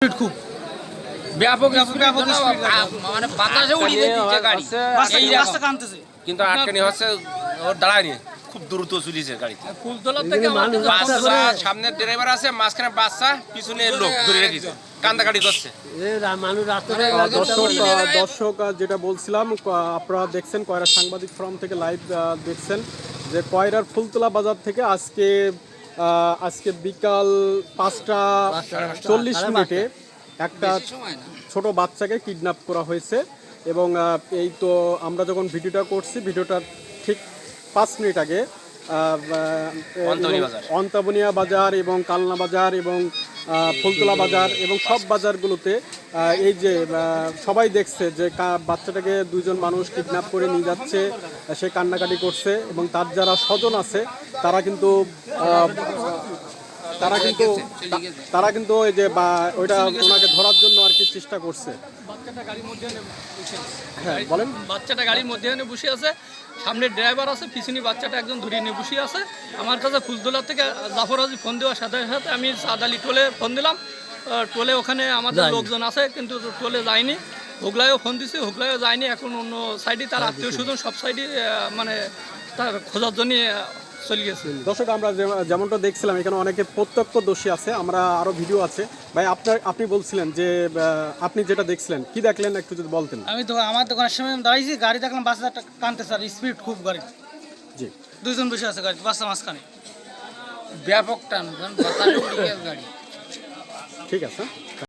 খুব ব্যাপক মানে বাতাসে উড়িয়ে দিচ্ছে গাড়ি, রাস্তা কানতেছে কিন্তু আটকানি হচ্ছে ওর দাঁড়ায়নি, খুব দ্রুত চলিছে গাড়িতে। ফুলতলা থেকে বাচ্চা সামনে ড্রাইভার আছে, মাঝখানে বাচ্চা, পিছনে লোক ধরে রেখেছে, কান্দাকাটি করছে। দর্শক যেটা বলছিলাম, আপনারা দেখছেন কয়রা সাংবাদিক ফোরাম থেকে লাইভ দেখছেন যে কয়রার ফুলতলা বাজার থেকে আজকে বিকাল 5:40 একটা ছোট বাচ্চাকে কিডন্যাপ করা হয়েছে। এবং এই তো আমরা যখন ভিডিওটা করছি, ভিডিওটার ঠিক 5 মিনিট আগে অন্তাবনিয়া বাজার এবং কালনা বাজার এবং ফুলতলা বাজার এবং সব বাজারগুলোতে এই যে সবাই দেখছে যে বাচ্চাটাকে দুইজন মানুষ কিডন্যাপ করে নিয়ে যাচ্ছে, সে কান্নাকাটি করছে এবং তার যারা স্বজন আছে তারা কিন্তু ওই যে ওইটা ওনাকে ধরার জন্য আর কি চেষ্টা করছে। হ্যাঁ বলেন। বাচ্চাটা গাড়ির মধ্যে বসে আছে, সামনে ড্রাইভার আছে, পিছনে বাচ্চাটা একজন ধরিয়ে নিয়ে বসে আছে। আমার কাছে ফুলতলা থেকে জাফর হাজি ফোন দেওয়ার সাথে সাথে আমি সাদ আলী টোলে ফোন দিলাম। টোলে ওখানে আমাদের লোকজন আছে, কিন্তু টোলে যায়নি। হুগলায়ও ফোন দিছি, হুগলায়ও যায়নি। এখন অন্য সাইডে তার আত্মীয় স্বজন সব সাইডে মানে তার খোঁজার জন্য চলে গেছে। দর্শক আমরা যেমনটা দেখছিলাম এখানে অনেকে প্রত্যক্ষদর্শী আছে, আমরা আরো ভিডিও আছে। ভাই আপনি বলছিলেন যে আপনি যেটা দেখছিলেন, কি দেখলেন একটু যদি বলতেন। আমি তো আমার দোকানের সামনে দাঁড়িয়েছি, গাড়ি দেখলাম বাচ্চাটা কানতে, স্যার স্পিড খুব গাড়ি। জি, দুইজন বসে আছে গাড়ি, বাচ্চা মাঝখানে। ব্যাপক টান, বাতাসে উড়িয়ে গাড়ি। ঠিক আছে।